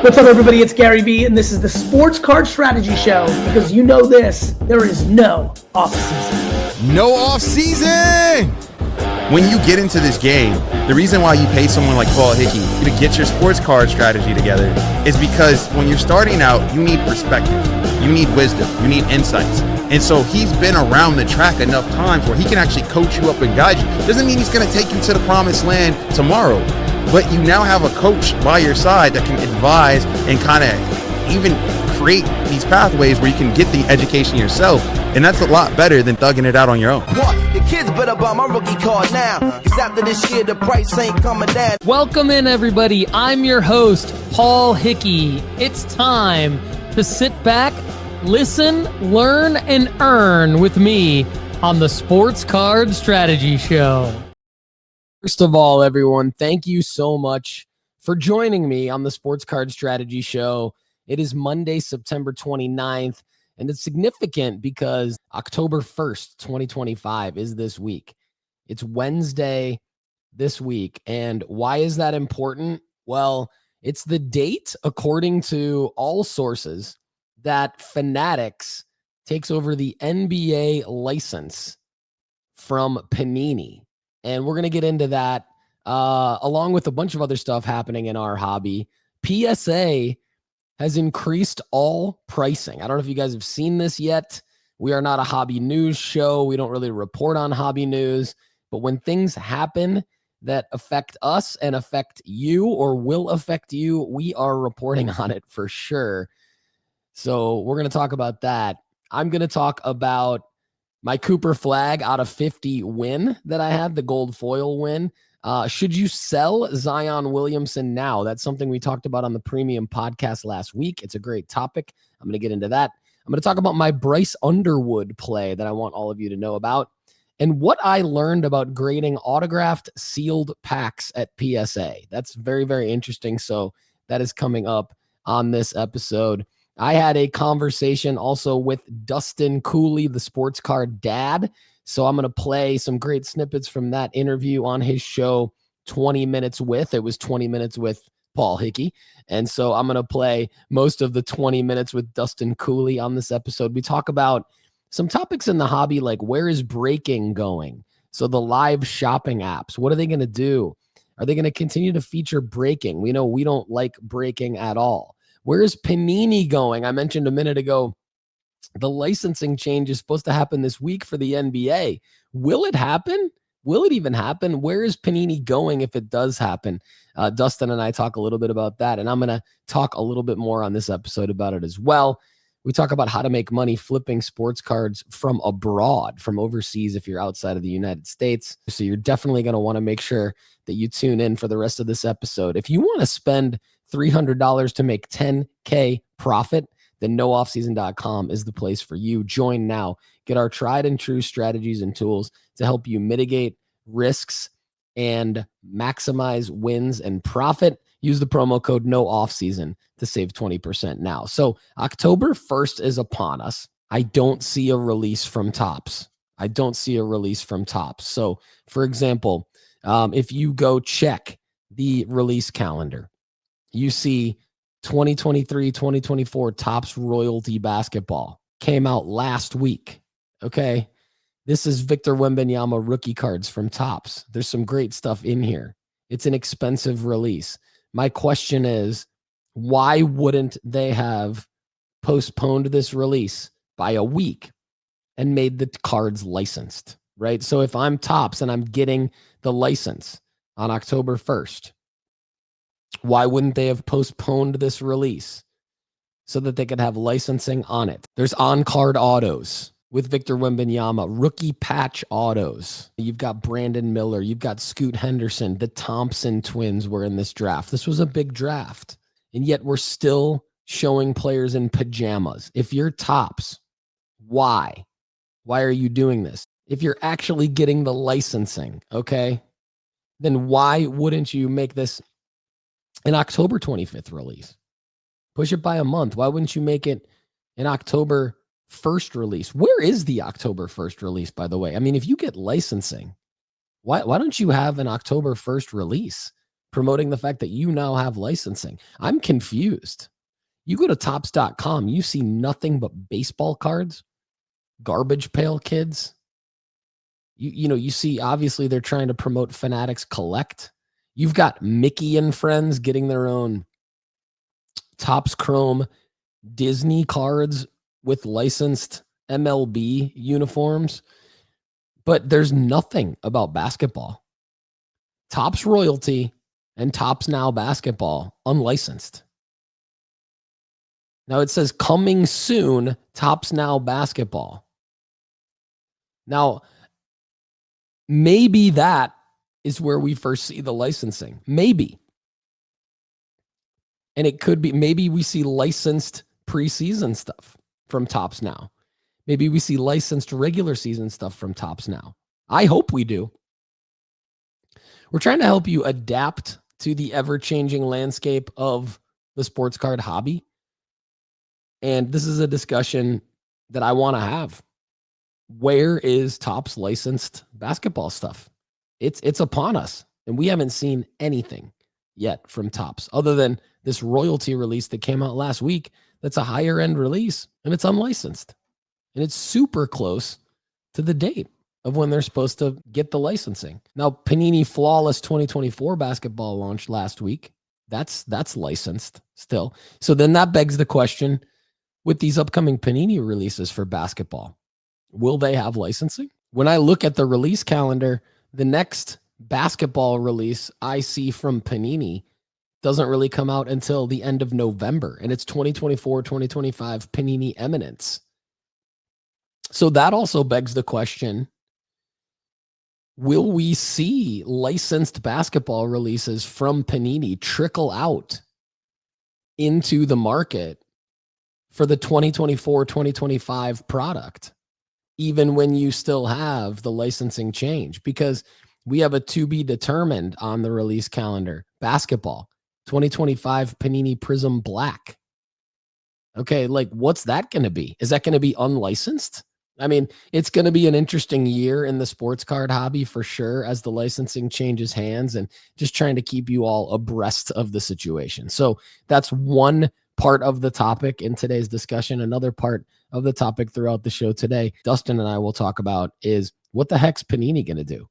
What's up, everybody? It's Gary V, and this is the Sports Card Strategy Show. Because you know this, there is no off-season. No off-season! When you get into this game, the reason why you pay someone like Paul Hickey to get your sports card strategy together is because when you're starting out, you need perspective, you need wisdom, you need insights. And so he's been around the track enough times where he can actually coach you up and guide you. Doesn't mean he's going to take you to the promised land tomorrow, but you now have a coach by your side that can advise and kind of even create these pathways where you can get the education yourself. And that's a lot better than thugging it out on your own. The kids better buy my rookie card now, because after this year, the price ain't coming down. Welcome in, everybody. I'm your host, Paul Hickey. It's time to sit back, listen, learn, and earn with me on the Sports Card Strategy Show. First of all, everyone, thank you so much for joining me on the Sports Card Strategy Show. It is Monday, September 29th, and it's significant because October 1st, 2025 is this week. It's Wednesday this week. And why is that important? Well, it's the date, according to all sources, that Fanatics takes over the NBA license from Panini. And we're going to get into that along with a bunch of other stuff happening in our hobby. PSA has increased all pricing. I don't know if you guys have seen this yet. We are not a hobby news show. We don't really report on hobby news. But when things happen that affect us and affect you or will affect you, we are reporting on it for sure. So we're going to talk about that. I'm going to talk about my Cooper Flagg out of 50 win that I had, the gold foil win. Should you sell Zion Williamson now? That's something we talked about on the premium podcast last week. It's a great topic. I'm going to get into that. I'm going to talk about my Bryce Underwood play that I want all of you to know about, and what I learned about grading autographed sealed packs at PSA. That's very, very interesting. So that is coming up on this episode. I had a conversation also with Dustin Culie, the sports card dad. So I'm going to play some great snippets from that interview on his show, 20 Minutes With. It was 20 Minutes with Paul Hickey. And so I'm going to play most of the 20 minutes with Dustin Culie on this episode. We talk about some topics in the hobby, like where is breaking going? So the live shopping apps, what are they going to do? Are they going to continue to feature breaking? We know we don't like breaking at all. Where is Panini going? I mentioned a minute ago, the licensing change is supposed to happen this week for the NBA. Will it happen? Will it even happen? Where is Panini going if it does happen? Dustin and I talk a little bit about that, and I'm going to talk a little bit more on this episode about it as well. We talk about how to make money flipping sports cards from abroad, from overseas if you're outside of the United States. So you're definitely going to want to make sure that you tune in for the rest of this episode. If you want to spend $300 to make 10K profit, then nooffseason.com is the place for you. Join now. Get our tried and true strategies and tools to help you mitigate risks and maximize wins and profit. Use the promo code NOOFFSEASON to save 20% now. So October 1st is upon us. I don't see a release from Topps. So for example, if you go check the release calendar, you see 2023, 2024 Topps Royalty Basketball came out last week. Okay. This is Victor Wembanyama rookie cards from Topps. There's some great stuff in here. It's an expensive release. My question is, why wouldn't they have postponed this release by a week and made the cards licensed, right? So if I'm Topps and I'm getting the license on October 1st, why wouldn't they have postponed this release so that they could have licensing on it? There's on-card autos with Victor Wembanyama, rookie patch autos. You've got Brandon Miller. You've got Scoot Henderson. The Thompson twins were in this draft. This was a big draft. And yet we're still showing players in pajamas. If you're Topps, why? Why are you doing this? If you're actually getting the licensing, okay, then why wouldn't you make this an October 25th release? Push it by a month. Why wouldn't you make it an October 1st release? Where is the October 1st release, by the way? I mean, if you get licensing, why don't you have an October 1st release? promoting the fact that you now have licensing. I'm confused. You go to Topps.com, you see nothing but baseball cards, garbage pail kids. You see, obviously, they're trying to promote Fanatics Collect. You've got Mickey and friends getting their own Topps Chrome Disney cards with licensed MLB uniforms. But there's nothing about basketball. Topps Royalty and Topps Now Basketball, unlicensed. Now it says coming soon, Topps Now Basketball. Now, maybe that is where we first see the licensing. Maybe. And it could be, maybe we see licensed preseason stuff from Topps Now. Maybe we see licensed regular season stuff from Topps Now. I hope we do. We're trying to help you adapt to the ever-changing landscape of the sports card hobby. And this is a discussion that I want to have. Where is Topps licensed basketball stuff? It's upon us, and we haven't seen anything yet from Topps other than this royalty release that came out last week. That's a higher end release, and it's unlicensed, and it's super close to the date of when they're supposed to get the licensing. Now, Panini Flawless 2024 basketball launched last week. That's licensed still. So then that begs the question, with these upcoming Panini releases for basketball, will they have licensing? When I look at the release calendar, the next basketball release I see from Panini doesn't really come out until the end of November, and it's 2024-2025 Panini Eminence. So that also begs the question, will we see licensed basketball releases from Panini trickle out into the market for the 2024-2025 product, even when you still have the licensing change? Because we have a to be determined on the release calendar. Basketball, 2025 Panini Prism Black. Okay, like what's that going to be? Is that going to be unlicensed? I mean, it's going to be an interesting year in the sports card hobby for sure as the licensing changes hands, and just trying to keep you all abreast of the situation. So that's one part of the topic in today's discussion. Another part of the topic throughout the show today, Dustin and I will talk about, is what the heck's Panini going to do?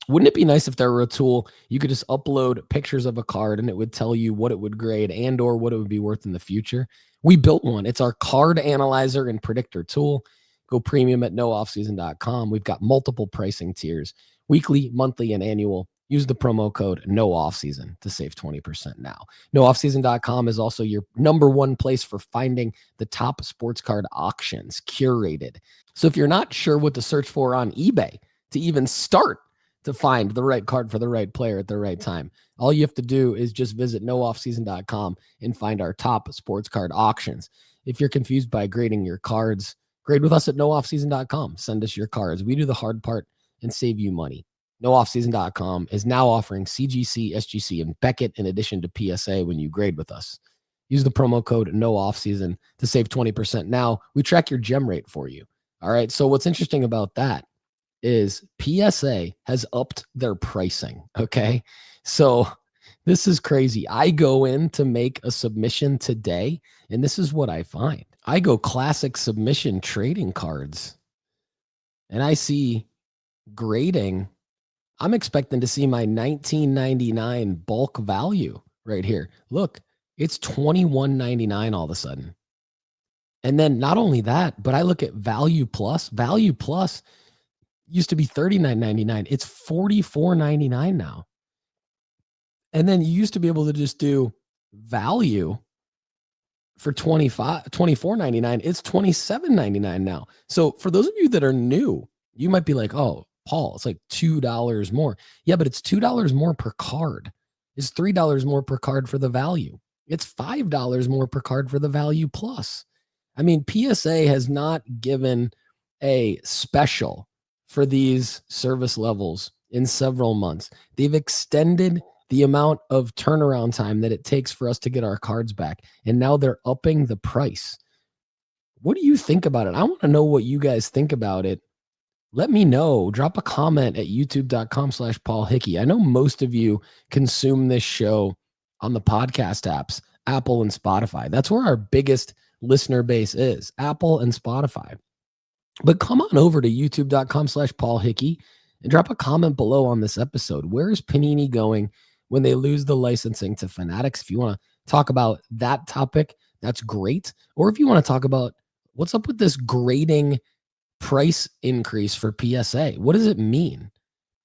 Wouldn't it be nice if there were a tool you could just upload pictures of a card and it would tell you what it would grade and or what it would be worth in the future? We built one. It's our card analyzer and predictor tool. Go premium at nooffseason.com. We've got multiple pricing tiers, weekly, monthly, and annual. Use the promo code NOOFFSEASON to save 20% now. Nooffseason.com is also your number one place for finding the top sports card auctions, curated. So if you're not sure what to search for on eBay to even start to find the right card for the right player at the right time, all you have to do is just visit nooffseason.com and find our top sports card auctions. If you're confused by grading your cards, grade with us at nooffseason.com. Send us your cards. We do the hard part and save you money. Nooffseason.com is now offering CGC, SGC, and Beckett in addition to PSA when you grade with us. Use the promo code NOOFFSEASON to save 20% now. We track your gem rate for you. All right, so what's interesting about that is PSA has upped their pricing, okay? So this is crazy. I go in to make a submission today, and this is what I find. I go classic submission trading cards, and I see grading. I'm expecting to see my $19.99 bulk value right here. Look, it's $21.99 all of a sudden. And then not only that, but I look at Value Plus. Value Plus used to be $39.99. It's $44.99 now. And then you used to be able to just do value for $24.99. It's $27.99 now. So for those of you that are new, you might be like, oh, Paul, it's like $2 more. Yeah, but it's $2 more per card. It's $3 more per card for the value. It's $5 more per card for the Value Plus. I mean, PSA has not given a special for these service levels in several months. They've extended the amount of turnaround time that it takes for us to get our cards back, and now they're upping the price. What do you think about it? I want to know what you guys think about it. let me know. Drop a comment at youtube.com/Paul Hickey. I know most of you consume this show on the podcast apps, Apple and Spotify. That's where our biggest listener base is, Apple and Spotify. But come on over to youtube.com/Paul Hickey and drop a comment below on this episode. Where is Panini going when they lose the licensing to Fanatics? If you want to talk about that topic, that's great. Or if you want to talk about what's up with this grading price increase for PSA, what does it mean?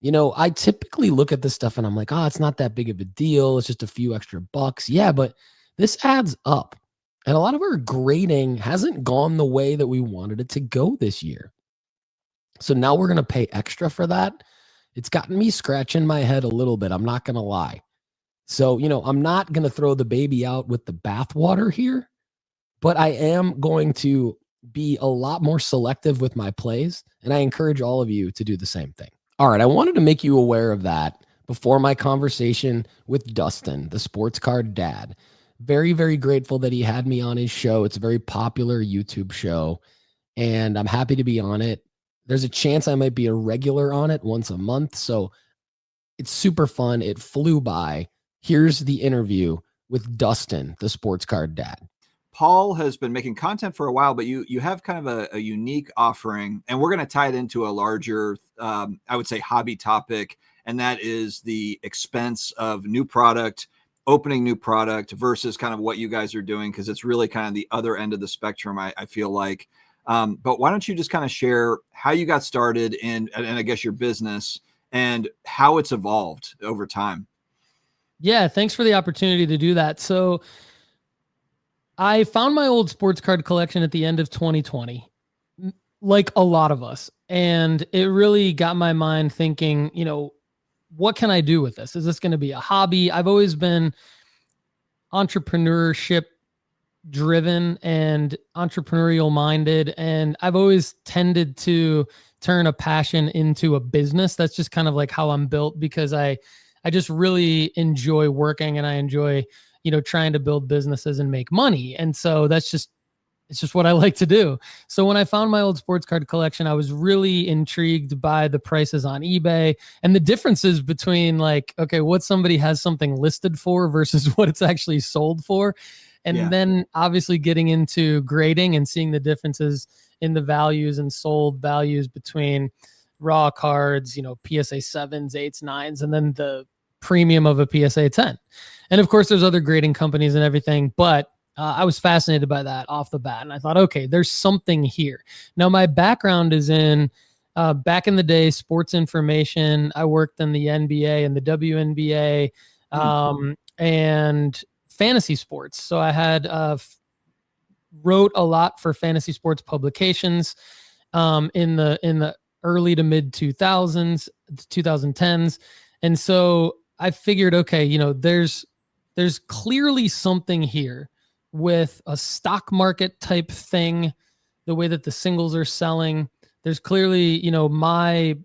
You know, I typically look at this stuff and I'm like, oh, it's not that big of a deal. It's just a few extra bucks. Yeah, but this adds up. And a lot of our grading hasn't gone the way that we wanted it to go this year. So now we're going to pay extra for that. It's gotten me scratching my head a little bit. I'm not going to lie. So, you know, I'm not going to throw the baby out with the bathwater here, but I am going to be a lot more selective with my plays. And I encourage all of you to do the same thing. All right. I wanted to make you aware of that before my conversation with Dustin, the sports card dad. Very, very grateful that he had me on his show. It's a very popular YouTube show, and I'm happy to be on it. There's a chance I might be a regular on it once a month. So it's super fun. It flew by. Here's the interview with Dustin, the sports card dad. Paul has been making content for a while, but you have kind of a unique offering, and we're going to tie it into a larger, I would say, hobby topic, and that is the expense of new product, opening new product versus kind of what you guys are doing, because it's really kind of the other end of the spectrum, I feel like. But why don't you just kind of share how you got started and I guess your business and how it's evolved over time? Yeah, thanks for the opportunity to do that. So I found my old sports card collection at the end of 2020, like a lot of us. And it really got my mind thinking, you know, what can I do with this? Is this going to be a hobby? I've always been entrepreneurship driven and entrepreneurial minded. And I've always tended to turn a passion into a business. That's just kind of like how I'm built, because I just really enjoy working and I enjoy, you know, trying to build businesses and make money. And so it's just what I like to do. So when I found my old sports card collection, I was really intrigued by the prices on eBay and the differences between, like, okay, what somebody has something listed for versus what it's actually sold for. And then obviously getting into grading and seeing the differences in the values and sold values between raw cards, you know, PSA 7s, 8s, 9s, and then the premium of a PSA 10. And of course, there's other grading companies and everything, but I was fascinated by that off the bat. And I thought, okay, there's something here. Now, my background is in, back in the day, sports information. I worked in the NBA and the WNBA and fantasy sports. So I had wrote a lot for fantasy sports publications in the early to mid 2010s. And so I figured, okay, you know, there's clearly something here with a stock market type thing, the way that the singles are selling. There's clearly, you know, my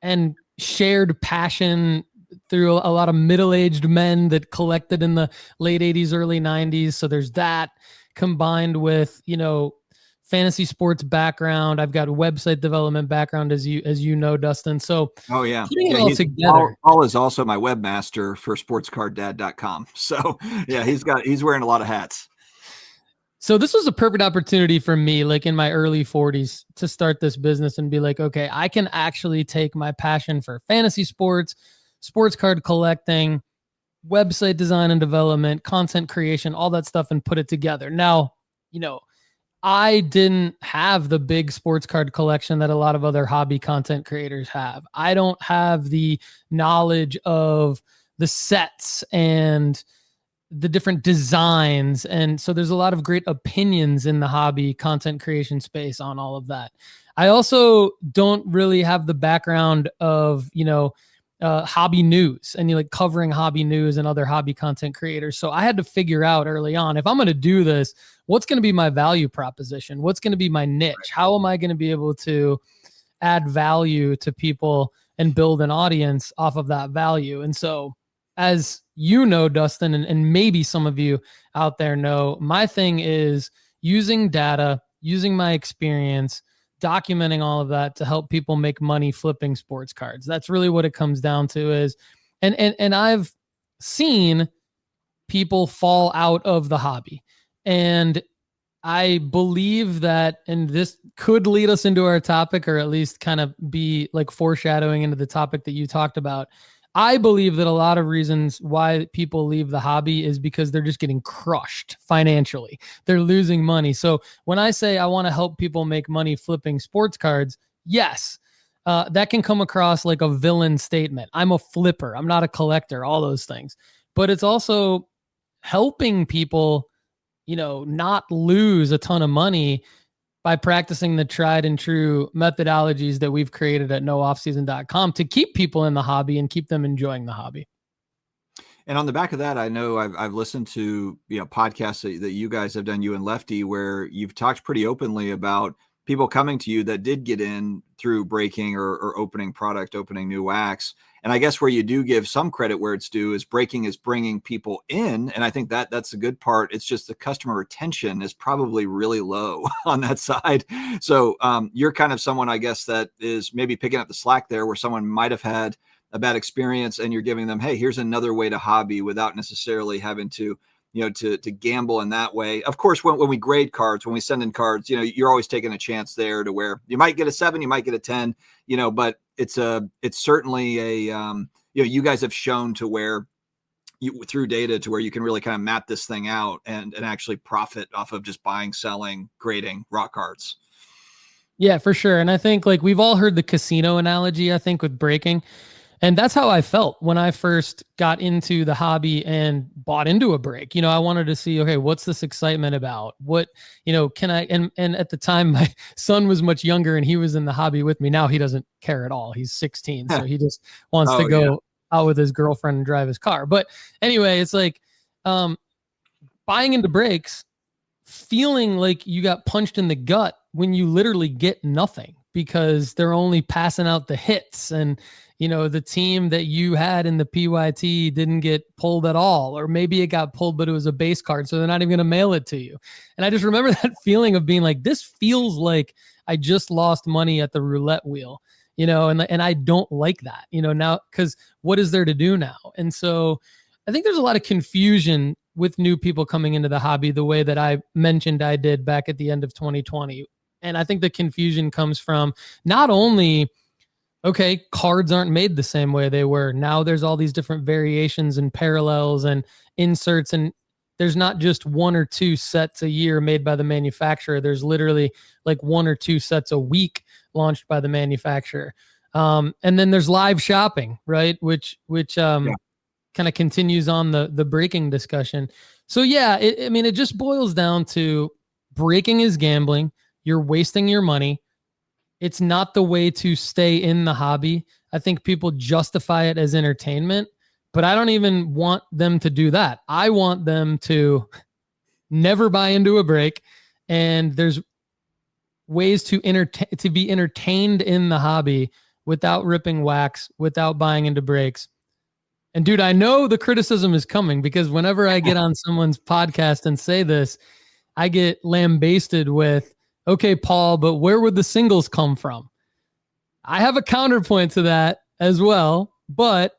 and shared passion through a lot of middle-aged men that collected in the late 80s, early 90s. So there's that combined with, you know, fantasy sports background. I've got a website development background, as you know, Dustin. So putting it all together. Paul is also my webmaster for sportscarddad.com. So yeah, he's wearing a lot of hats. So this was a perfect opportunity for me, like in my early 40s, to start this business and be like, okay, I can actually take my passion for fantasy sports, sports card collecting, website design and development, content creation, all that stuff, and put it together. Now, you know, I didn't have the big sports card collection that a lot of other hobby content creators have. I don't have the knowledge of the sets and the different designs. And so there's a lot of great opinions in the hobby content creation space on all of that. I also don't really have the background of, you know, hobby news and like covering hobby news and other hobby content creators. So I had to figure out early on, if I'm going to do this, what's going to be my value proposition? What's going to be my niche? How am I going to be able to add value to people and build an audience off of that value? And so, as you know, Dustin, and maybe some of you out there know, my thing is using data, using my experience documenting all of that to help people make money flipping sports cards. That's really what it comes down to is, and I've seen people fall out of the hobby. And I believe that, and this could lead us into our topic, or at least kind of be like foreshadowing into the topic that you talked about. I believe that a lot of reasons why people leave the hobby is because they're just getting crushed financially. They're losing money. So when I say I want to help people make money flipping sports cards, yes, that can come across like a villain statement. I'm a flipper. I'm not a collector, all those things. But it's also helping people, not lose a ton of money by practicing the tried and true methodologies that we've created at nooffseason.com to keep people in the hobby and keep them enjoying the hobby. And on the back of that, I know I've listened to podcasts that you guys have done, you and Lefty, where you've talked pretty openly about people coming to you that did get in through breaking or opening product, opening new wax. And I guess where you do give some credit where it's due is breaking is bringing people in. And I think that's a good part. It's just the customer retention is probably really low on that side. So you're kind of someone, I guess, that is maybe picking up the slack there where someone might have had a bad experience and you're giving them, hey, here's another way to hobby without necessarily having to to gamble in that way. Of course, when we grade cards, when we send in cards, you're always taking a chance there to where you might get a 7, you might get a 10, but it's certainly a, you guys have shown to where through data to where you can really kind of map this thing out and actually profit off of just buying, selling, grading raw cards. Yeah, for sure. And I think like we've all heard the casino analogy, I think, with breaking. And that's how I felt when I first got into the hobby and bought into a break. I wanted to see, okay, what's this excitement about? What, can I, and at the time my son was much younger and he was in the hobby with me. Now he doesn't care at all. He's 16. So he just wants to go out with his girlfriend and drive his car. But anyway, it's like buying into breaks, feeling like you got punched in the gut when you literally get nothing because they're only passing out the hits and, the team that you had in the PYT didn't get pulled at all, or maybe it got pulled, but it was a base card. So they're not even going to mail it to you. And I just remember that feeling of being like, this feels like I just lost money at the roulette wheel, and I don't like that, now, because what is there to do now? And so I think there's a lot of confusion with new people coming into the hobby, the way that I mentioned I did back at the end of 2020. And I think the confusion comes from not only, okay, cards aren't made the same way they were. Now there's all these different variations and parallels and inserts, and there's not just 1 or 2 sets a year made by the manufacturer. There's literally like 1 or 2 sets a week launched by the manufacturer. And then there's live shopping, right? Which kind of continues on the breaking discussion. So yeah, it just boils down to breaking is gambling. You're wasting your money. It's not the way to stay in the hobby. I think people justify it as entertainment, but I don't even want them to do that. I want them to never buy into a break, and there's ways to be entertained in the hobby without ripping wax, without buying into breaks. And dude, I know the criticism is coming because whenever I get on someone's podcast and say this, I get lambasted with, okay, Paul, but where would the singles come from? I have a counterpoint to that as well, but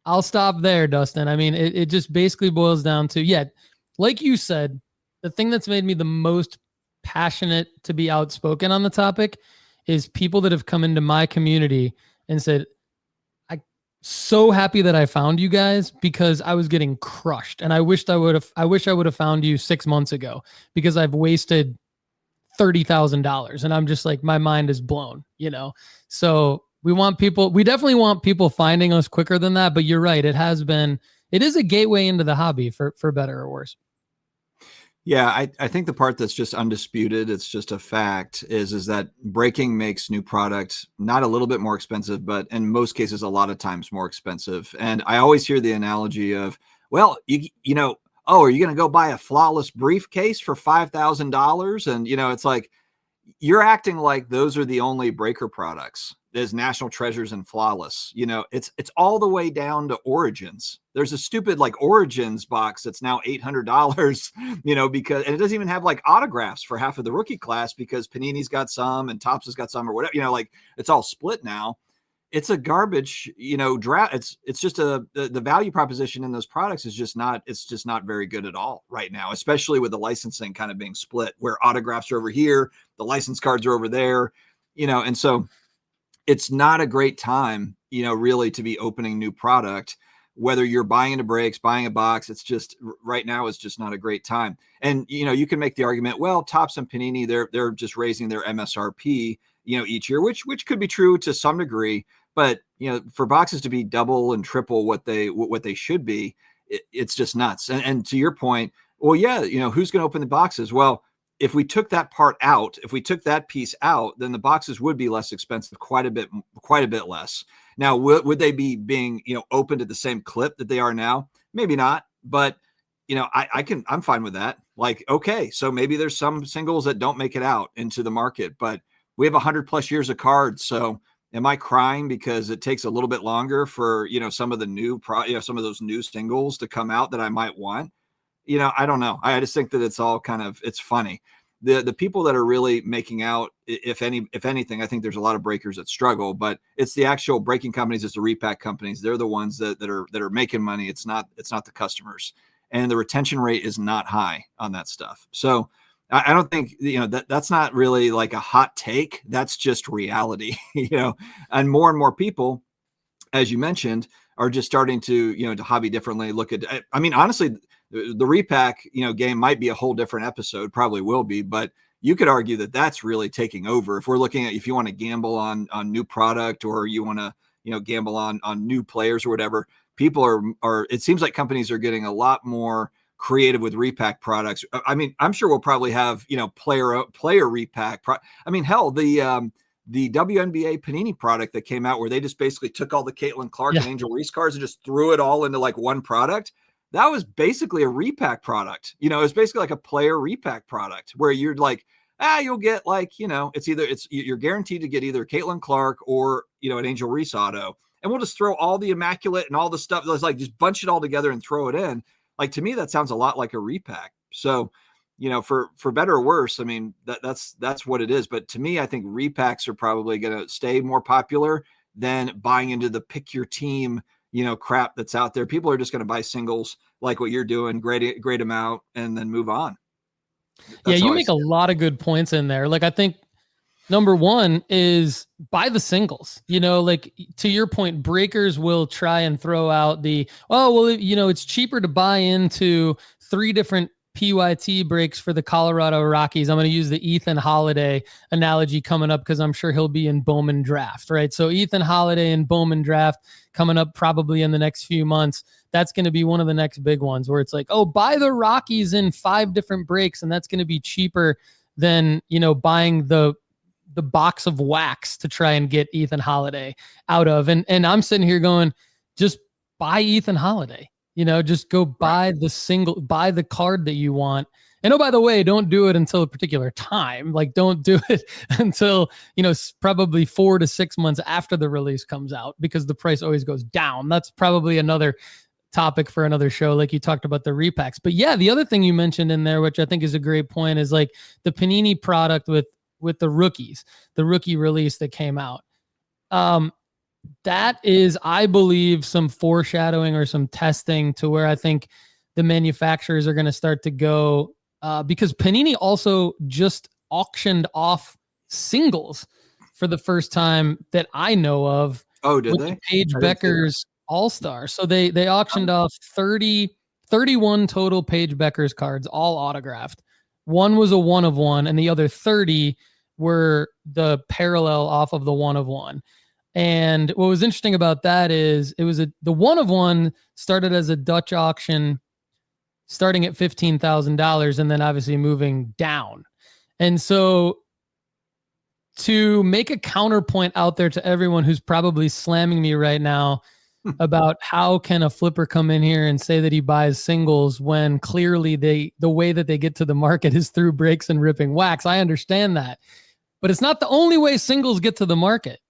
I'll stop there, Dustin. I mean, it just basically boils down to, like you said, the thing that's made me the most passionate to be outspoken on the topic is people that have come into my community and said, I'm so happy that I found you guys because I was getting crushed. And I wish I would have found you 6 months ago because I've wasted $30,000 and I'm just like, my mind is blown, So we definitely want people finding us quicker than that, but you're right. It is a gateway into the hobby for better or worse. Yeah. I think the part that's just undisputed, it's just a fact is that breaking makes new product not a little bit more expensive, but in most cases, a lot of times more expensive. And I always hear the analogy of, well, oh, are you going to go buy a flawless briefcase for $5,000? And, it's like, you're acting like those are the only breaker products. as National Treasures and Flawless. You know, it's all the way down to Origins. There's a stupid like Origins box that's now $800, you know, because, and it doesn't even have like autographs for half of the rookie class because Panini's got some and Topps has got some or whatever, you know, like it's all split now. It's a garbage, you know, draft. It's just the value proposition in those products is just not, it's just not very good at all right now, especially with the licensing kind of being split where autographs are over here, the license cards are over there, you know, and so it's not a great time, you know, really to be opening new product, whether you're buying into breaks, buying a box. It's just right now is just not a great time. And, you know, you can make the argument, well, Topps and Panini, they're just raising their MSRP, you know, each year, which could be true to some degree, but, you know, for boxes to be double and triple what they should be, it's just nuts. And to your point, well, yeah, you know, who's going to open the boxes? Well, if we took that part out, if we took that piece out, then the boxes would be less expensive, quite a bit less. Now, would they be being, you know, opened at the same clip that they are now? Maybe not, but you know, I'm fine with that. Like, okay, so maybe there's some singles that don't make it out into the market, but we have 100+ years of cards. So am I crying because it takes a little bit longer for, you know, some of the new some of those new singles to come out that I might want? You know, I don't know. I just think that it's all kind of, it's funny. The people that are really making out, if anything, I think there's a lot of breakers that struggle, but it's the actual breaking companies, it's the repack companies. They're the ones that are making money. It's not the customers, and the retention rate is not high on that stuff. So I don't think, you know, that's not really like a hot take. That's just reality, you know, and more people, as you mentioned, are just starting to, you know, to hobby differently. Look at, I mean, honestly, the repack, you know, game might be a whole different episode, probably will be, but you could argue that that's really taking over. If we're looking at, if you want to gamble on new product, or you want to, you know, gamble on new players or whatever, people are, it seems like companies are getting a lot more creative with repack products. I mean, I'm sure we'll probably have, you know, player repack. I mean, hell, the WNBA Panini product that came out where they just basically took all the Caitlin Clark and Angel Reese cards and just threw it all into like one product. That was basically a repack product. You know, it's basically like a player repack product where you're like, you'll get like, you know, you're guaranteed to get either Caitlin Clark or, you know, an Angel Reese auto. And we'll just throw all the immaculate and all the stuff that's like, just bunch it all together and throw it in. Like, to me, that sounds a lot like a repack. So, you know, for better or worse, I mean, that's what it is. But to me, I think repacks are probably going to stay more popular than buying into the pick your team, you know, crap that's out there. People are just going to buy singles like what you're doing, great amount, and then move on. That's you make a lot of good points in there. Like, I think number one is buy the singles, you know, like to your point, breakers will try and throw out the, you know, it's cheaper to buy into 3 different PYT breaks for the Colorado Rockies. I'm going to use the Ethan Holiday analogy coming up because I'm sure he'll be in Bowman draft, right? So Ethan Holiday and Bowman draft coming up probably in the next few months. That's going to be one of the next big ones where it's like, buy the Rockies in 5 different breaks, and that's going to be cheaper than, you know, buying the box of wax to try and get Ethan Holiday out of. And I'm sitting here going, just buy Ethan Holiday. You know, just go buy buy the card that you want. And by the way, don't do it until a particular time. Like, don't do it until, you know, probably 4 to 6 months after the release comes out, because the price always goes down. That's probably another topic for another show. Like you talked about the repacks. But yeah, the other thing you mentioned in there, which I think is a great point, is like the Panini product with the rookies, the rookie release that came out. That is, I believe, some foreshadowing or some testing to where I think the manufacturers are going to start to go, because Panini also just auctioned off singles for the first time that I know of. Oh, did they? Paige Becker's All-Star. So they auctioned off 31 total Paige Becker's cards, all autographed. One was a 1 of 1, and the other 30 were the parallel off of the 1 of 1. And what was interesting about that is it was the 1 of 1 started as a Dutch auction starting at $15,000 and then obviously moving down. And so to make a counterpoint out there to everyone who's probably slamming me right now about how can a flipper come in here and say that he buys singles when clearly the way that they get to the market is through breaks and ripping wax. I understand that, but it's not the only way singles get to the market.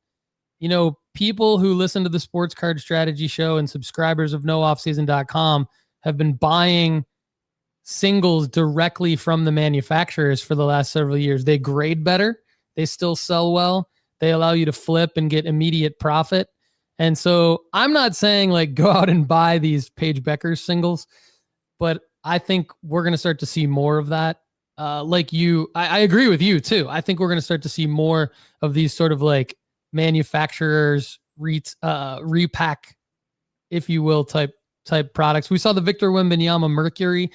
people who listen to the Sports Card Strategy Show and subscribers of nooffseason.com have been buying singles directly from the manufacturers for the last several years. They grade better. They still sell well. They allow you to flip and get immediate profit. And so I'm not saying like go out and buy these Paige Beckers singles, but I think we're going to start to see more of that. I agree with you too. I think we're going to start to see more of these sort of like manufacturers repack, if you will, type products. We saw the Victor Wembanyama Mercury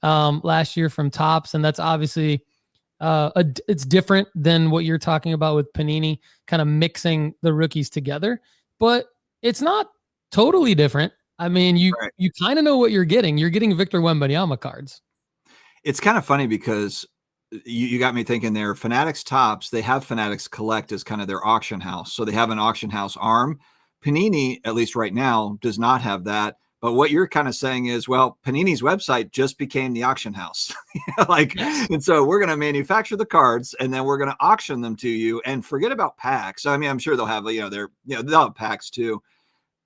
last year from Topps, and that's obviously it's different than what you're talking about with Panini, kind of mixing the rookies together, but it's not totally different. I mean, you kind of know what you're getting. You're getting Victor Wembanyama cards. It's kind of funny because you got me thinking there. Fanatics Topps, they have Fanatics Collect as kind of their auction house. So they have an auction house arm. Panini, at least right now, does not have that. But what you're kind of saying is, well, Panini's website just became the auction house. And so we're going to manufacture the cards and then we're going to auction them to you and forget about packs. I mean, I'm sure they'll have, they'll have packs too.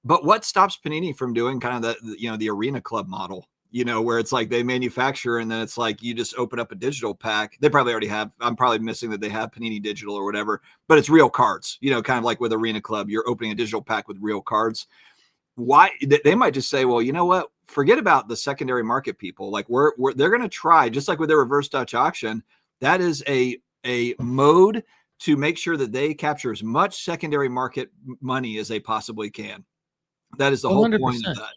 But what stops Panini from doing kind of the Arena Club model, where it's like they manufacture and then it's like you just open up a digital pack. They probably already have, I'm probably missing that they have Panini Digital or whatever, but it's real cards, kind of like with Arena Club, you're opening a digital pack with real cards. Why they might just say, well, you know what, forget about the secondary market people. Like they're going to try, just like with their reverse Dutch auction. That is a mode to make sure that they capture as much secondary market money as they possibly can. That is the 100%. Whole point of that.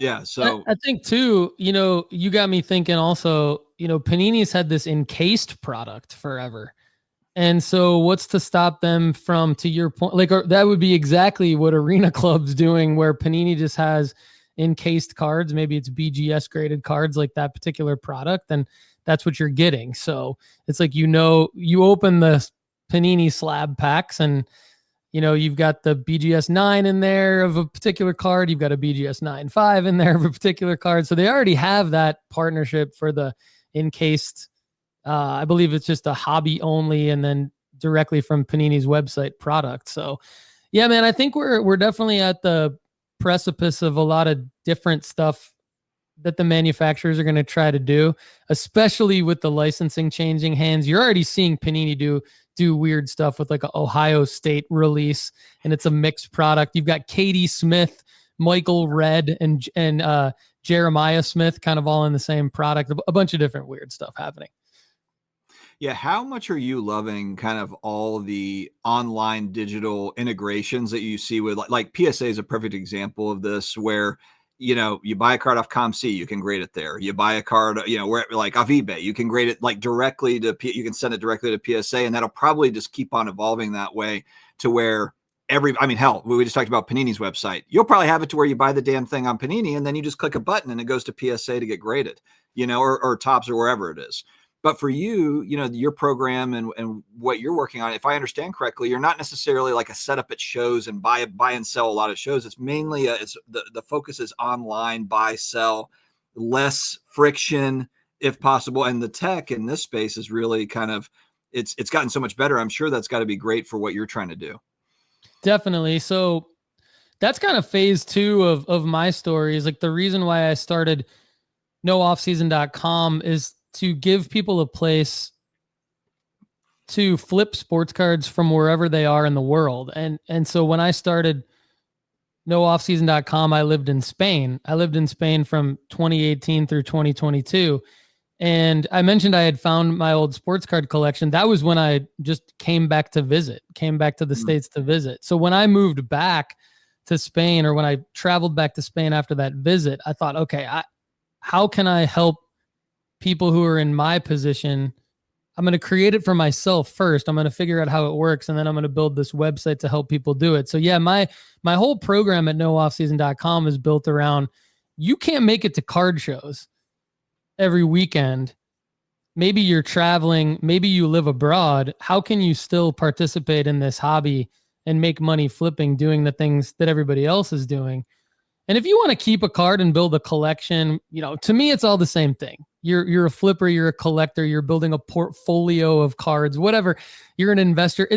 Yeah. So I think too, you got me thinking also, Panini's had this encased product forever. And so what's to stop them from, to your point, like that would be exactly what Arena Club's doing, where Panini just has encased cards. Maybe it's BGS graded cards like that particular product. And that's what you're getting. So it's like, you open the Panini slab packs and, you've got the BGS 9 in there of a particular card. You've got a BGS 9.5 in there of a particular card. So they already have that partnership for the encased. I believe it's just a hobby only and then directly from Panini's website product. So yeah, man, I think we're definitely at the precipice of a lot of different stuff that the manufacturers are going to try to do, especially with the licensing changing hands. You're already seeing Panini do weird stuff with like an Ohio State release, and it's a mixed product. You've got Katie Smith, Michael Redd, and Jeremiah Smith kind of all in the same product. A bunch of different weird stuff happening. Yeah. How much are you loving kind of all the online digital integrations that you see with like PSA is a perfect example of this, where, you buy a card off ComC, you can grade it there. You buy a card, where like off eBay, you can grade it like directly you can send it directly to PSA, and that'll probably just keep on evolving that way to where hell, we just talked about Panini's website. You'll probably have it to where you buy the damn thing on Panini and then you just click a button and it goes to PSA to get graded, or Topps or wherever it is. But for you, your program and what you're working on, if I understand correctly, you're not necessarily like a setup at shows and buy and sell a lot of shows. It's mainly the focus is online, buy, sell, less friction if possible. And the tech in this space is really kind of, it's gotten so much better. I'm sure that's got to be great for what you're trying to do. Definitely. So that's kind of phase 2 of my story. Is like the reason why I started nooffseason.com is to give people a place to flip sports cards from wherever they are in the world. And so when I started nooffseason.com, I lived in Spain. I lived in Spain from 2018 through 2022. And I mentioned I had found my old sports card collection. That was when I just came back to the States to visit. So when I moved back to Spain, or when I traveled back to Spain after that visit, I thought, okay, how can I help people who are in my position? I'm going to create it for myself first. I'm going to figure out how it works, and then I'm going to build this website to help people do it. So yeah, my whole program at nooffseason.com is built around, you can't make it to card shows every weekend. Maybe you're traveling, maybe you live abroad. How can you still participate in this hobby and make money flipping, doing the things that everybody else is doing? And if you want to keep a card and build a collection, to me, it's all the same thing. You're a flipper, you're a collector, you're building a portfolio of cards, whatever. You're an investor.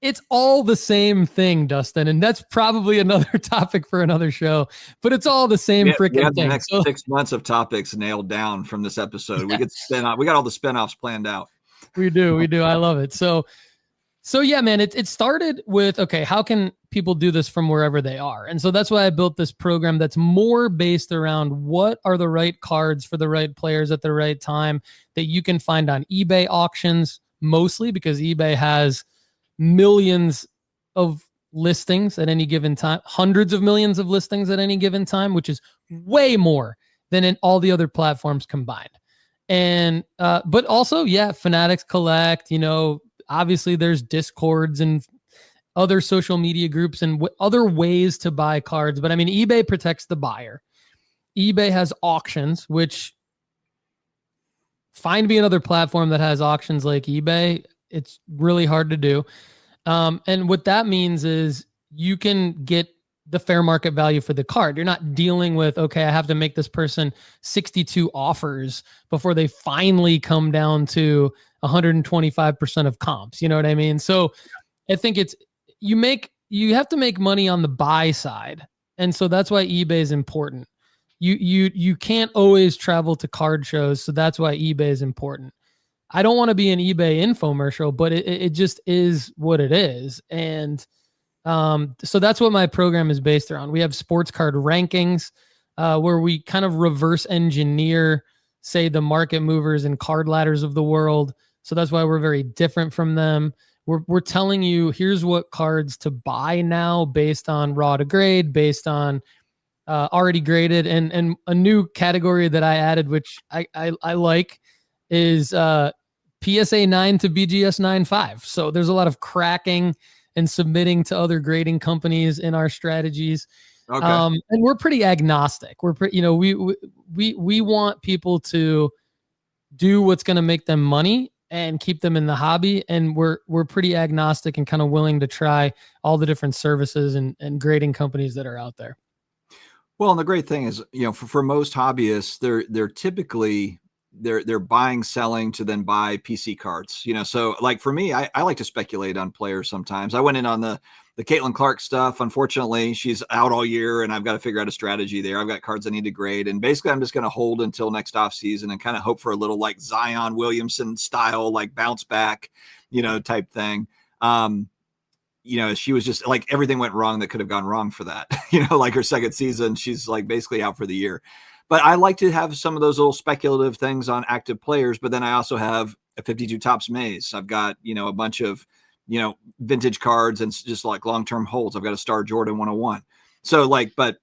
It's all the same thing, Dustin, and that's probably another topic for another show, but it's all the same We freaking have the thing. next 6 months of topics nailed down from this episode. We could spin off. We got all the spinoffs planned out. We do. I love it. So yeah, man, it started with, okay, how can people do this from wherever they are? And so that's why I built this program that's more based around what are the right cards for the right players at the right time that you can find on eBay auctions, mostly because eBay has millions of listings at any given time, hundreds of millions of listings at any given time, which is way more than in all the other platforms combined. And but also, yeah, Fanatics Collect, obviously there's Discords and other social media groups and other ways to buy cards. But I mean, eBay protects the buyer. eBay has auctions, which find me another platform that has auctions like eBay. It's really hard to do. And what that means is you can get the fair market value for the card. You're not dealing with, okay, I have to make this person 62 offers before they finally come down to 125% of comps. You know what I mean? So I think you have to make money on the buy side. And so that's why eBay is important. You can't always travel to card shows. So that's why eBay is important. I don't want to be an eBay infomercial, but it just is what it is. And so that's what my program is based around. We have sports card rankings where we kind of reverse engineer, say, the market movers and card ladders of the world. So that's why we're very different from them. We're telling you, here's what cards to buy now based on raw to grade, based on already graded. And a new category that I added, which I like, is PSA 9 to BGS 9.5. So there's a lot of cracking and submitting to other grading companies in our strategies. Okay. And we're pretty agnostic. We're pretty, we want people to do what's going to make them money and keep them in the hobby. And we're pretty agnostic and kind of willing to try all the different services and grading companies that are out there. Well, and the great thing is, for most hobbyists, they're typically they're buying, selling to then buy PC cards. So like for me, I like to speculate on players sometimes. I went in on the Caitlin Clark stuff. Unfortunately, she's out all year, and I've got to figure out a strategy there. I've got cards I need to grade, and basically I'm just going to hold until next off season and kind of hope for a little like Zion Williamson style, like bounce back, type thing. She was just like, everything went wrong that could have gone wrong for that. Like her second season, she's like basically out for the year. But I like to have some of those little speculative things on active players. But then I also have a 52 Topps maze. I've got, a bunch of, vintage cards and just like long-term holds. I've got a Star Jordan 101. So but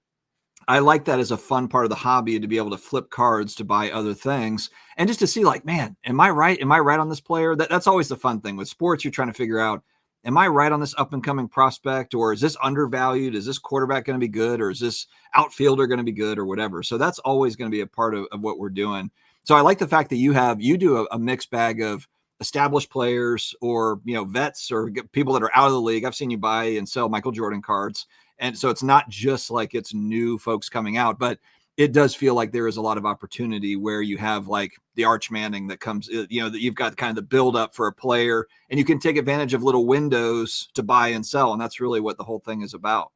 I like that as a fun part of the hobby, to be able to flip cards to buy other things and just to see like, man, am I right? Am I right on this player? That's always the fun thing with sports. You're trying to figure out, am I right on this up and coming prospect, or is this undervalued? Is this quarterback going to be good, or is this outfielder going to be good, or whatever? So that's always going to be a part of what we're doing. So I like the fact that you do a mixed bag of established players or, vets or people that are out of the league. I've seen you buy and sell Michael Jordan cards. And so it's not just like it's new folks coming out, but it does feel like there is a lot of opportunity where you have like the Arch Manning that comes, that you've got kind of the build up for a player, and you can take advantage of little windows to buy and sell. And that's really what the whole thing is about.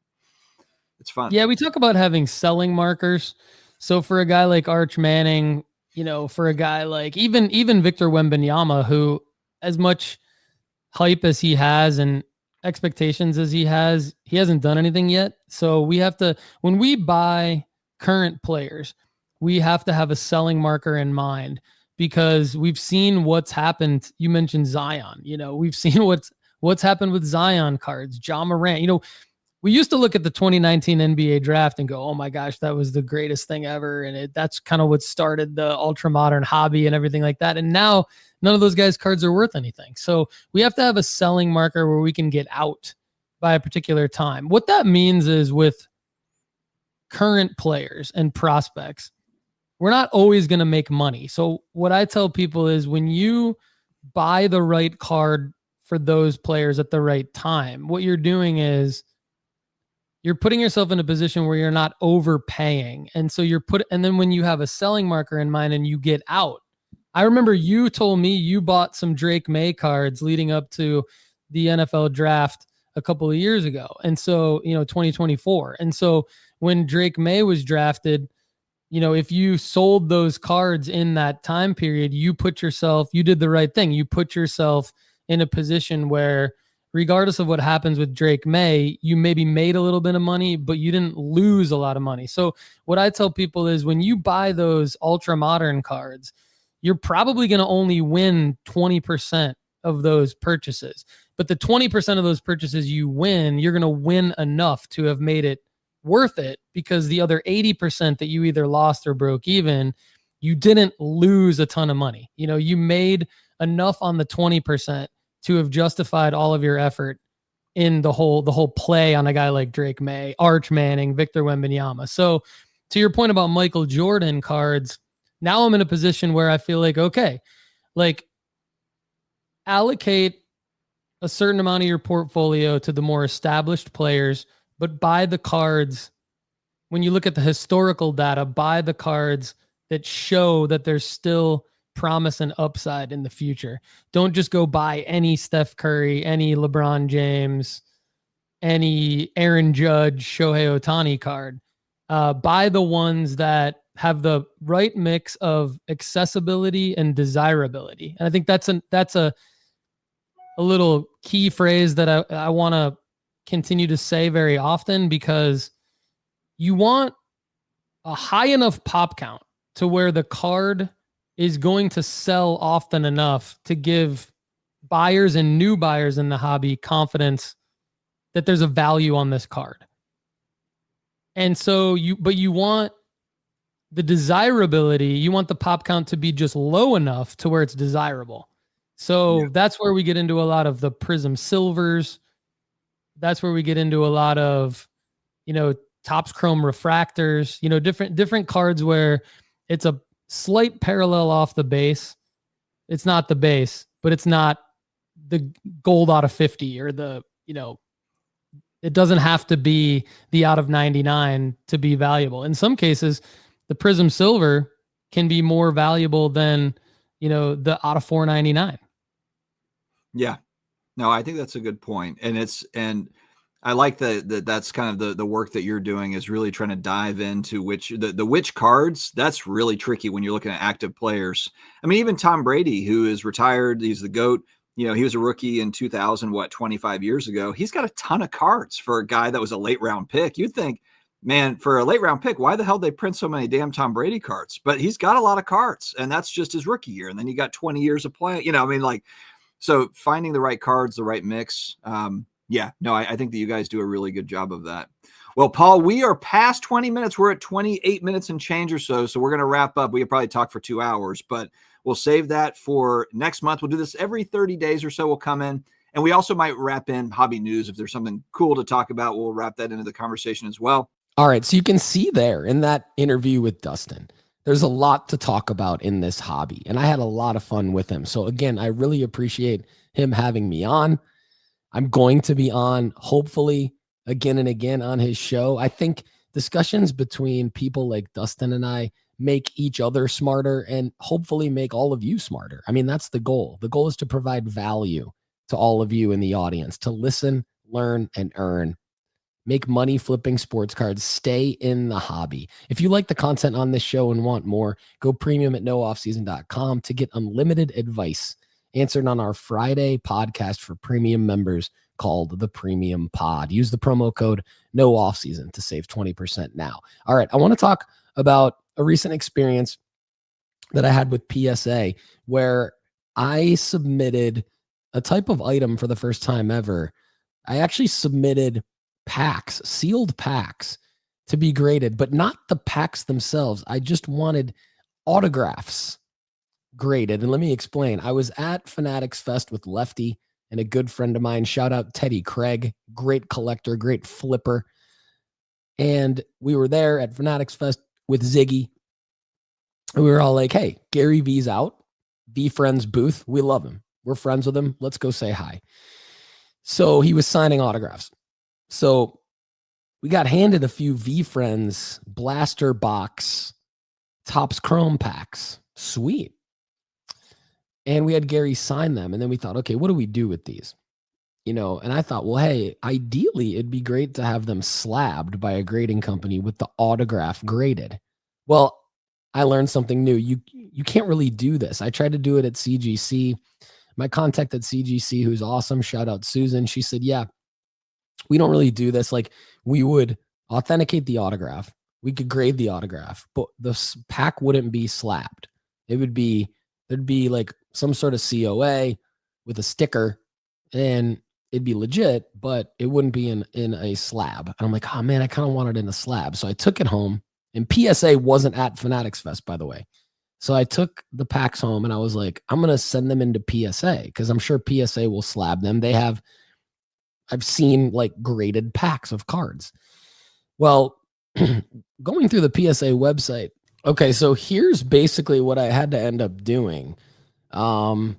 It's fun. Yeah. We talk about having selling markers. So for a guy like Arch Manning, for a guy like even Victor Wembanyama, who, as much hype as he has and expectations as he hasn't done anything yet. So we have to, when we buy current players, we have to have a selling marker in mind, because we've seen what's happened. You mentioned Zion, we've seen what's happened with Zion cards, Ja Morant. We used to look at the 2019 NBA draft and go, oh my gosh, that was the greatest thing ever. And that's kind of what started the ultra modern hobby and everything like that. And now none of those guys' cards are worth anything. So we have to have a selling marker where we can get out by a particular time. What that means is, with current players and prospects, we're not always going to make money. So what I tell people is, when you buy the right card for those players at the right time, what you're doing is you're putting yourself in a position where you're not overpaying. And so and then when you have a selling marker in mind and you get out, I remember you told me you bought some Drake May cards leading up to the NFL draft a couple of years ago. And so, 2024. And so when Drake May was drafted, if you sold those cards in that time period, you did the right thing. You put yourself in a position where, regardless of what happens with Drake May, you maybe made a little bit of money, but you didn't lose a lot of money. So what I tell people is when you buy those ultra modern cards, you're probably going to only win 20% of those purchases. But the 20% of those purchases you win, you're going to win enough to have made it worth it, because the other 80% that you either lost or broke even, you didn't lose a ton of money. You made enough on the 20% to have justified all of your effort in the whole play on a guy like Drake May, Arch Manning, Victor Wembanyama. So to your point about Michael Jordan cards, now I'm in a position where I feel like, okay, like allocate a certain amount of your portfolio to the more established players, but buy the cards. When you look at the historical data, buy the cards that show that there's still promise and upside in the future. Don't just go buy any Steph Curry, any LeBron James, any Aaron Judge, Shohei Ohtani card. Buy the ones that have the right mix of accessibility and desirability. And I think that's a little key phrase that I want to continue to say very often, because you want a high enough pop count to where the card is going to sell often enough to give buyers and new buyers in the hobby confidence that there's a value on this card. And so you want the desirability, you want the pop count to be just low enough to where it's desirable. So that's where we get into a lot of the Prism Silvers. That's where we get into a lot of, Topps Chrome Refractors, different cards where it's a slight parallel off the base. It's not the base, but it's not the gold out of 50 or it doesn't have to be the out of 99 to be valuable. In some cases, the Prism Silver can be more valuable than, the out of 499. Yeah, no, I think that's a good point. And I like that's kind of the work that you're doing, is really trying to dive into which cards. That's really tricky when you're looking at active players. I mean, even Tom Brady, who is retired, he's the GOAT. He was a rookie in 2000, 25 years ago. He's got a ton of cards for a guy that was a late round pick. You'd think, man, for a late round pick, why the hell they print so many damn Tom Brady cards? But he's got a lot of cards, and that's just his rookie year. And then you got 20 years of playing, so finding the right cards, the right mix. I think that you guys do a really good job of that. Well, Paul, we are past 20 minutes. We're at 28 minutes and change or so. So we're going to wrap up. We could probably talk for 2 hours, but we'll save that for next month. We'll do this every 30 days or so. We'll come in, and we also might wrap in hobby news. If there's something cool to talk about, we'll wrap that into the conversation as well. All right. So you can see there in that interview with Dustin, there's a lot to talk about in this hobby, and I had a lot of fun with him. So again, I really appreciate him having me on. I'm going to be on, hopefully, again and again on his show. I think discussions between people like Dustin and I make each other smarter and hopefully make all of you smarter. I mean, that's the goal. The goal is to provide value to all of you in the audience, to listen, learn, and earn. Make money flipping sports cards. Stay in the hobby. If you like the content on this show and want more, go premium at nooffseason.com to get unlimited advice answered on our Friday podcast for premium members called the Premium Pod. Use the promo code NOOFFSEASON to save 20% now. All right, I want to talk about a recent experience that I had with PSA where I submitted a type of item for the first time ever. I actually submitted packs, sealed packs to be graded, but not the packs themselves. I just wanted autographs graded. And let me explain. I was at Fanatics Fest with Lefty and a good friend of mine. Shout out Teddy Craig, great collector, great flipper. And we were there at Fanatics Fest with Ziggy. And we were all like, hey, Gary V's out. V Friends booth. We love him. We're friends with him. Let's go say hi. So he was signing autographs. So we got handed a few V Friends blaster box Topps Chrome packs. Sweet. And we had Gary sign them. And then we thought, okay, what do we do with these? and I thought, well, hey, ideally it'd be great to have them slabbed by a grading company with the autograph graded. Well, I learned something new. You can't really do this. I tried to do it at CGC. My contact at CGC, who's awesome, shout out Susan, she said, yeah, we don't really do this. Like, we would authenticate the autograph. We could grade the autograph, but the pack wouldn't be slabbed. There'd be like some sort of COA with a sticker, and it'd be legit, but it wouldn't be in a slab. And I'm like, oh man, I kind of want it in a slab. So I took it home, and PSA wasn't at Fanatics Fest, by the way. So I took the packs home, and I was like, I'm going to send them into PSA because I'm sure PSA will slab them. I've seen like graded packs of cards. Well, going through the PSA website. Okay, so here's basically what I had to end up doing. I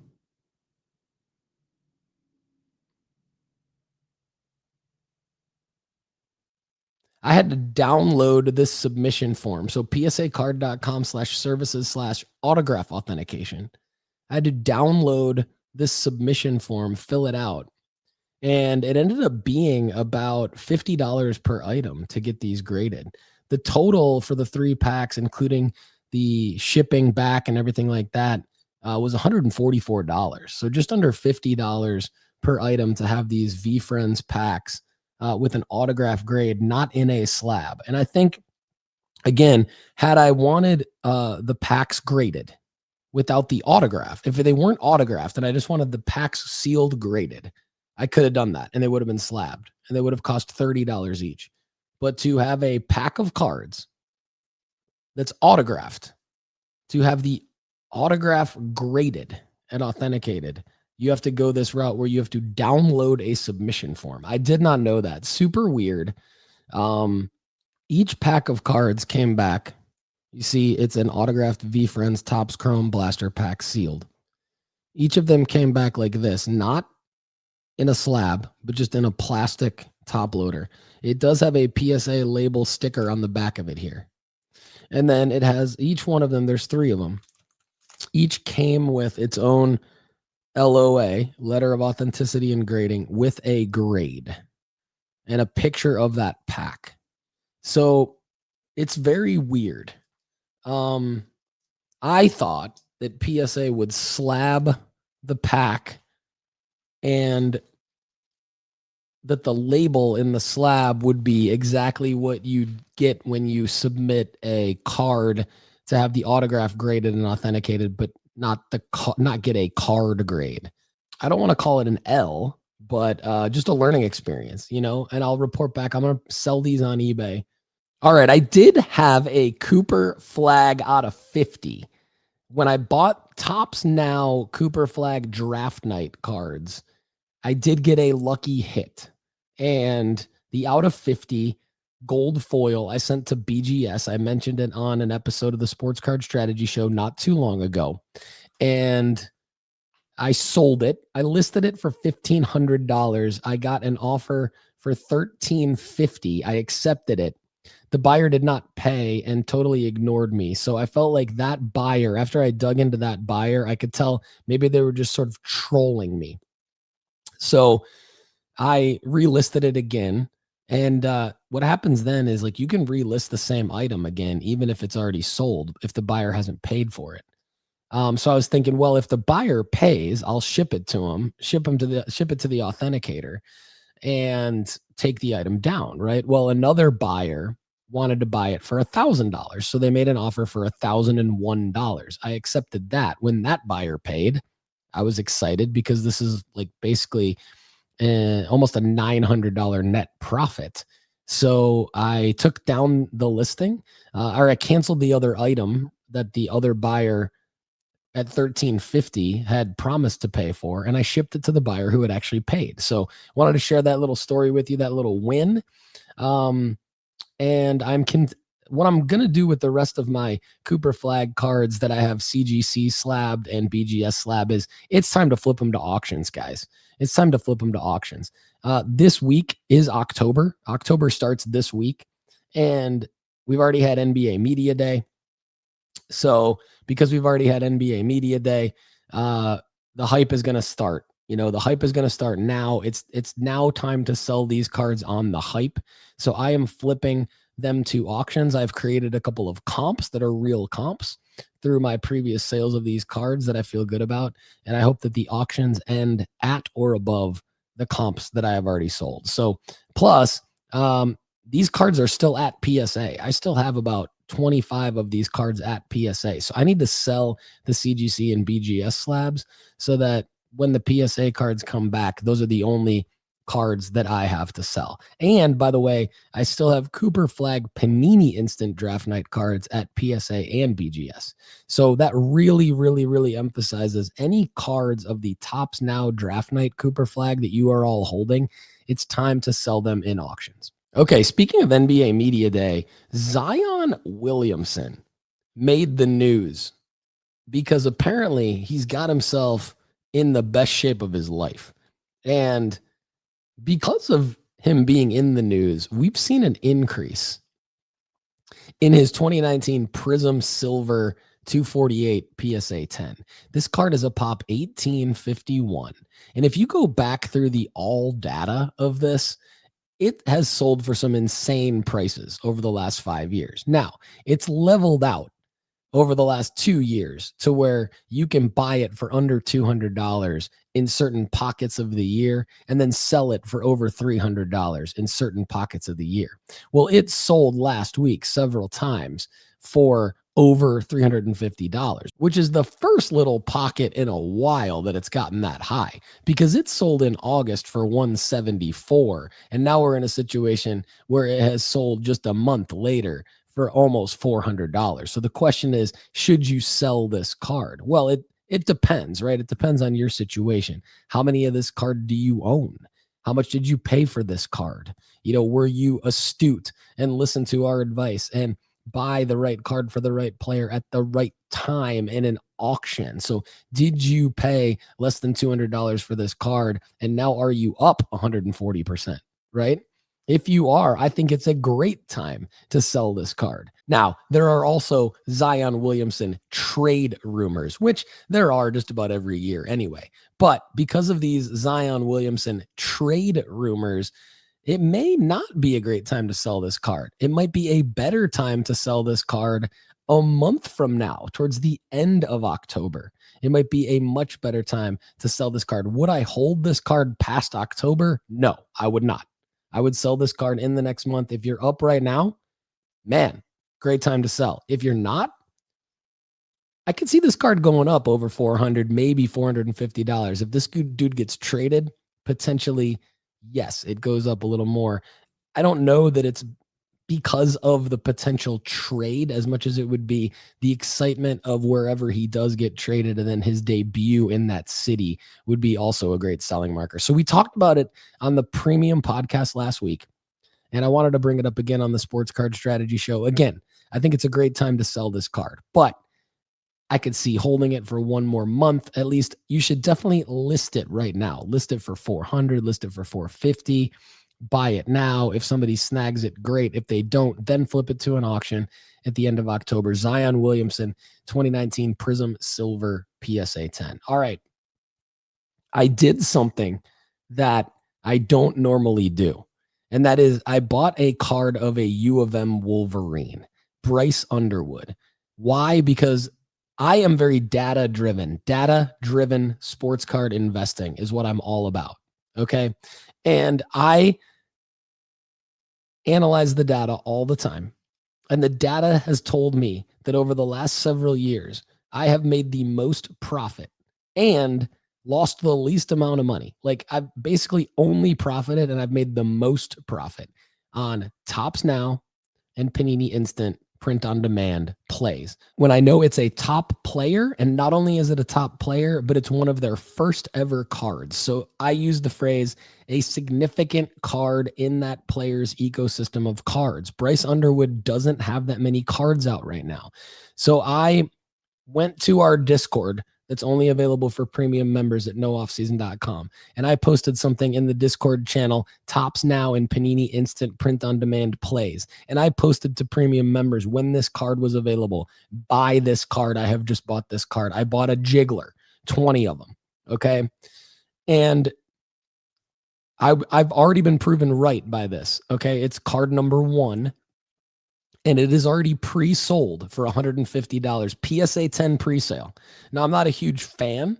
had to download this submission form. So psacard.com/services/autograph authentication. I had to download this submission form, fill it out. And it ended up being about $50 per item to get these graded. The total for the 3 packs, including the shipping back and everything like that, was $144. So just under $50 per item to have these V-Friends packs with an autograph grade, not in a slab. And I think, again, had I wanted the packs graded without the autograph, if they weren't autographed and I just wanted the packs sealed graded, I could have done that and they would have been slabbed and they would have cost $30 each. But to have a pack of cards that's autographed, to have the autograph graded and authenticated, you have to go this route where you have to download a submission form. I did not know that. Super weird. Each pack of cards came back. You see, it's an autographed V-Friends Topps Chrome Blaster pack sealed. Each of them came back like this, not in a slab, but just in a plastic top loader. It does have a PSA label sticker on the back of it here. And then it has each one of them, there's 3 of them. Each came with its own LOA, letter of authenticity and grading, with a grade and a picture of that pack. So it's very weird. I thought that PSA would slab the pack and that the label in the slab would be exactly what you get when you submit a card to have the autograph graded and authenticated, but not get a card grade. I don't want to call it an L, but just a learning experience, and I'll report back. I'm going to sell these on eBay. All right. I did have a Cooper Flagg out of 50. When I bought Topps Now Cooper Flagg Draft Night cards, I did get a lucky hit. And the out of 50 gold foil I sent to BGS. I mentioned it on an episode of the Sports Card Strategy Show not too long ago. And I sold it. I listed it for $1,500. I got an offer for $1,350. I accepted it. The buyer did not pay and totally ignored me. So I felt like that buyer, after I dug into that buyer, I could tell maybe they were just sort of trolling me. So I relisted it again. And what happens then is, like, you can relist the same item again, even if it's already sold, if the buyer hasn't paid for it. So I was thinking, well, if the buyer pays, I'll ship it to him, ship it to the authenticator and take the item down, right? Well, another buyer wanted to buy it for $1,000. So they made an offer for $1,001. I accepted that. When that buyer paid, I was excited because this is like basically almost a $900 net profit. So I took down the listing, or I canceled the other item that the other buyer at $1,350 had promised to pay for, and I shipped it to the buyer who had actually paid. So I wanted to share that little story with you, that little win. And what I'm going to do with the rest of my Cooper Flagg cards that I have CGC slabbed and BGS slab is it's time to flip them to auctions, guys. It's time to flip them to auctions. This week is October. October starts this week, and we've already had NBA Media Day. So because we've already had NBA Media Day, the hype is going to start. The hype is going to start now. It's now time to sell these cards on the hype. So I am flipping them to auctions. I've created a couple of comps that are real comps through my previous sales of these cards that I feel good about. And I hope that the auctions end at or above the comps that I have already sold. So plus, these cards are still at PSA. I still have about 25 of these cards at PSA. So I need to sell the CGC and BGS slabs so that when the PSA cards come back, those are the only cards that I have to sell. And by the way, I still have Cooper Flagg Panini instant draft night cards at PSA and BGS. So that really, really, really emphasizes any cards of the Topps Now draft night Cooper Flagg that you are all holding. It's time to sell them in auctions. Okay, speaking of NBA Media Day, Zion Williamson made the news because apparently he's got himself in the best shape of his life. And because of him being in the news, we've seen an increase in his 2019 Prism Silver 248 PSA 10. This card is a pop 1851. And if you go back through the all data of this, it has sold for some insane prices over the last 5 years. Now, it's leveled out over the last 2 years to where you can buy it for under $200 in certain pockets of the year and then sell it for over $300 in certain pockets of the year. Well, it sold last week several times for over $350, which is the first little pocket in a while that it's gotten that high, because it sold in August for $174. And now we're in a situation where it has sold just a month later for almost $400. So the question is, should you sell this card? Well, it depends, right? It depends on your situation. How many of this card do you own? How much did you pay for this card? Were you astute and listened to our advice and buy the right card for the right player at the right time in an auction? So did you pay less than $200 for this card? And now are you up 140%, right? If you are, I think it's a great time to sell this card. Now, there are also Zion Williamson trade rumors, which there are just about every year anyway. But because of these Zion Williamson trade rumors, it may not be a great time to sell this card. It might be a better time to sell this card a month from now, towards the end of October. It might be a much better time to sell this card. Would I hold this card past October? No, I would not. I would sell this card in the next month. If you're up right now, man, great time to sell. If you're not, I could see this card going up over $400, maybe $450. If this dude gets traded, potentially, yes, it goes up a little more. I don't know that it's because of the potential trade as much as it would be the excitement of wherever he does get traded, and then his debut in that city would be also a great selling marker. So we talked about it on the premium podcast last week, and I wanted to bring it up again on the Sports Card Strategy Show. Again, I think it's a great time to sell this card, but I could see holding it for one more month. At least you should definitely list it right now. List it for $400, list it for $450. Buy it now. If somebody snags it, great. If they don't, then flip it to an auction at the end of October. Zion Williamson, 2019 Prism Silver PSA 10. All right. I did something that I don't normally do, and that is I bought a card of a U of M Wolverine, Bryce Underwood. Why? Because I am very data-driven. Data-driven sports card investing is what I'm all about, okay? And I analyze the data all the time. And the data has told me that over the last several years, I have made the most profit and lost the least amount of money. Like, I've basically only profited and I've made the most profit on Topps Now and Panini Instant print on demand plays. When I know it's a top player, and not only is it a top player, but it's one of their first ever cards. So I use the phrase a significant card in that player's ecosystem of cards. Bryce Underwood doesn't have that many cards out right now. So I went to our Discord that's only available for premium members at nooffseason.com. And I posted something in the Discord channel, Topps Now and Panini Instant Print on Demand plays. And I posted to premium members when this card was available, buy this card. I have just bought this card. I bought a jiggler, 20 of them. Okay. And I've already been proven right by this. Okay. It's card number 1. And it is already pre-sold for $150. PSA 10 pre-sale. Now, I'm not a huge fan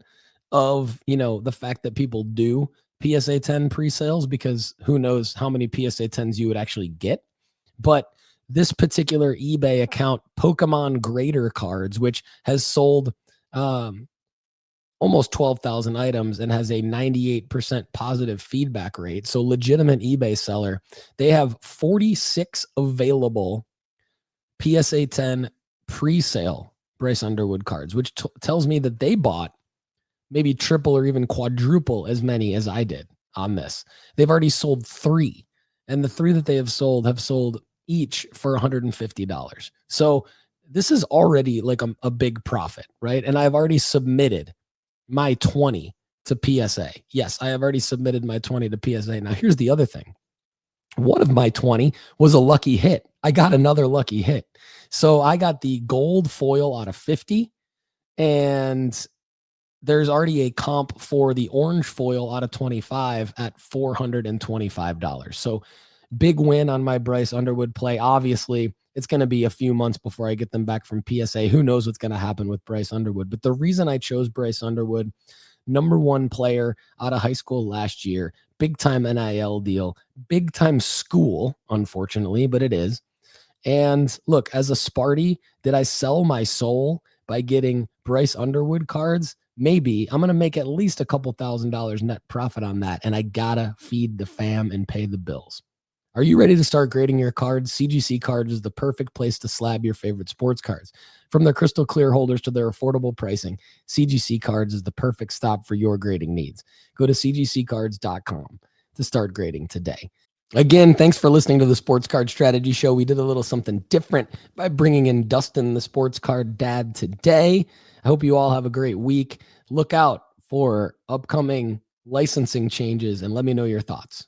of, the fact that people do PSA 10 pre-sales, because who knows how many PSA 10s you would actually get. But this particular eBay account, Pokemon Grader Cards, which has sold almost 12,000 items and has a 98% positive feedback rate. So legitimate eBay seller. They have 46 available PSA 10 pre-sale Bryce Underwood cards, which tells me that they bought maybe triple or even quadruple as many as I did on this. They've already sold 3, and the 3 that they have sold each for $150. So this is already like a big profit, right? And I've already submitted my 20 to PSA. Yes, I have already submitted my 20 to PSA. Now, here's the other thing. One of my 20 was a lucky hit. I got another lucky hit. So I got the gold foil out of 50, and there's already a comp for the orange foil out of 25 at $425. So big win on my Bryce Underwood play. Obviously, it's going to be a few months before I get them back from PSA. Who knows what's going to happen with Bryce Underwood? But the reason I chose Bryce Underwood, number 1 player out of high school last year, big time NIL deal, big time school, unfortunately, but it is. And look, as a Sparty, did I sell my soul by getting Bryce Underwood cards? Maybe. I'm going to make at least a couple $1,000 net profit on that. And I got to feed the fam and pay the bills. Are you ready to start grading your cards? CGC Cards is the perfect place to slab your favorite sports cards. From their crystal clear holders to their affordable pricing, CGC Cards is the perfect stop for your grading needs. Go to cgccards.com to start grading today. Again, thanks for listening to the Sports Card Strategy Show. We did a little something different by bringing in Dustin, the sports card dad, today. I hope you all have a great week. Look out for upcoming licensing changes and let me know your thoughts.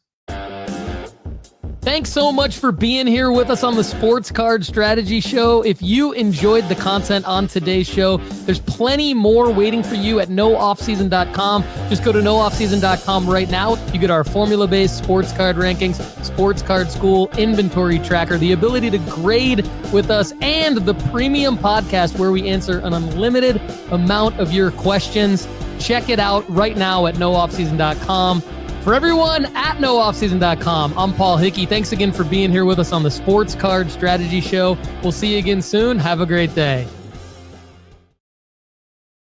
Thanks so much for being here with us on the Sports Card Strategy Show. If you enjoyed the content on today's show, there's plenty more waiting for you at nooffseason.com. Just go to nooffseason.com right now. You get our formula-based sports card rankings, sports card school, inventory tracker, the ability to grade with us, and the premium podcast where we answer an unlimited amount of your questions. Check it out right now at nooffseason.com. For everyone at nooffseason.com, I'm Paul Hickey. Thanks again for being here with us on the Sports Card Strategy Show. We'll see you again soon. Have a great day.